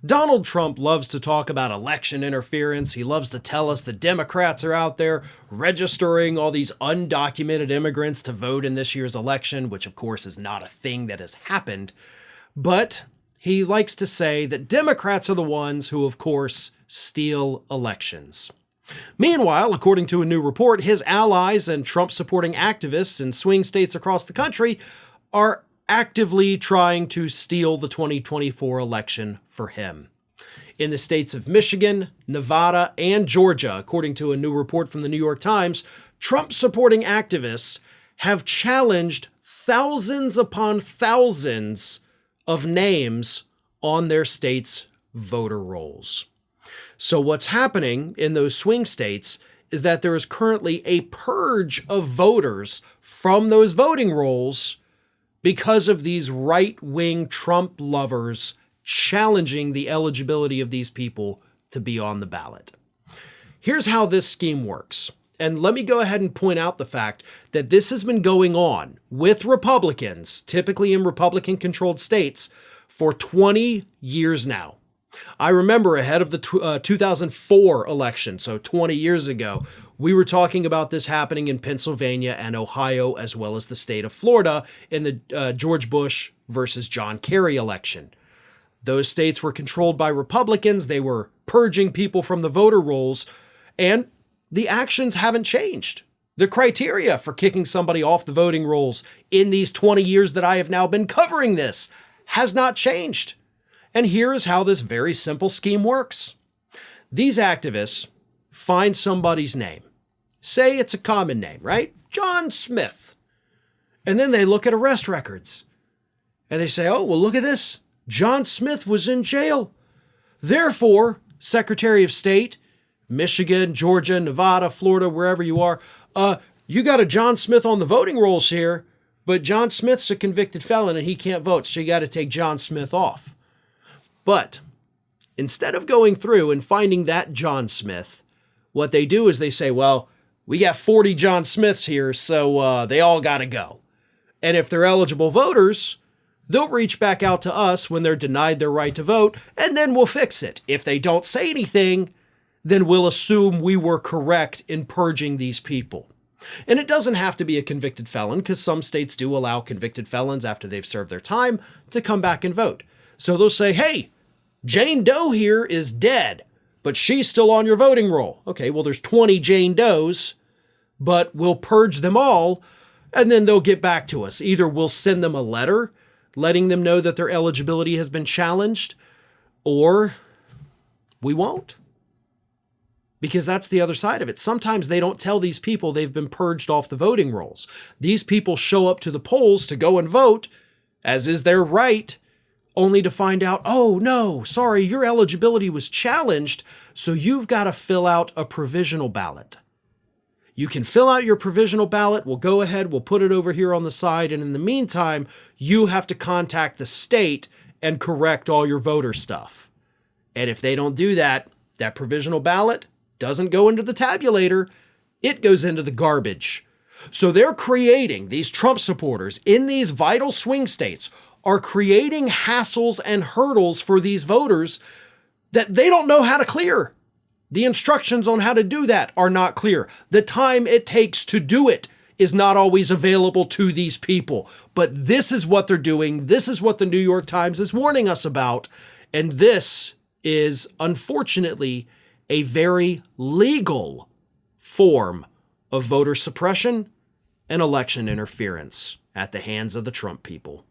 Donald Trump loves to talk about election interference. He loves to tell us the Democrats are out there registering all these undocumented immigrants to vote in this year's election, which of course is not a thing that has happened. But he likes to say that Democrats are the ones who, of course, steal elections. Meanwhile, according to a new report, his allies and Trump-supporting activists in swing states across the country are actively trying to steal the 2024 election for him. In the states of Michigan, Nevada, and Georgia, according to a new report from the New York Times, Trump-supporting activists have challenged thousands upon thousands of names on their state's voter rolls. So what's happening in those swing states is that there is currently a purge of voters from those voting rolls because of these right-wing Trump lovers challenging the eligibility of these people to be on the ballot. Here's how this scheme works. And let me go ahead and point out the fact that this has been going on with Republicans, typically in Republican-controlled states, for 20 years now. I remember ahead of the 2004 election, so 20 years ago, we were talking about this happening in Pennsylvania and Ohio, as well as the state of Florida in the George Bush versus John Kerry election. Those states were controlled by Republicans. They were purging people from the voter rolls, and the actions haven't changed. The criteria for kicking somebody off the voting rolls in these 20 years that I have now been covering this has not changed. And here is how this very simple scheme works. These activists find somebody's name. Say it's a common name, right? John Smith. And then they look at arrest records. And they say, oh, well, look at this. John Smith was in jail. Therefore, Secretary of State, Michigan, Georgia, Nevada, Florida, wherever you are, you got a John Smith on the voting rolls here, but John Smith's a convicted felon and he can't vote, so you got to take John Smith off. But instead of going through and finding that John Smith, what they do is they say, well, we got 40 John Smiths here, so they all got to go. And if they're eligible voters, they'll reach back out to us when they're denied their right to vote, and then we'll fix it. If they don't say anything, then we'll assume we were correct in purging these people. And it doesn't have to be a convicted felon, because some states do allow convicted felons after they've served their time to come back and vote. So they'll say, hey, Jane Doe here is dead, but she's still on your voting roll. Okay, well, there's 20 Jane Does, but we'll purge them all, and then they'll get back to us. Either we'll send them a letter letting them know that their eligibility has been challenged, or we won't. Because that's the other side of it. Sometimes they don't tell these people they've been purged off the voting rolls. These people show up to the polls to go and vote, as is their right, only to find out, oh no, sorry, your eligibility was challenged, so you've got to fill out a provisional ballot. You can fill out your provisional ballot, we'll go ahead, we'll put it over here on the side, and in the meantime, you have to contact the state and correct all your voter stuff. And if they don't do that, that provisional ballot doesn't go into the tabulator, it goes into the garbage. So they're creating, these Trump supporters in these vital swing states are creating hassles and hurdles for these voters that they don't know how to clear. The instructions on how to do that are not clear. The time it takes to do it is not always available to these people. But this is what they're doing. This is what the New York Times is warning us about. And this is, unfortunately, a very legal form of voter suppression and election interference at the hands of the Trump people.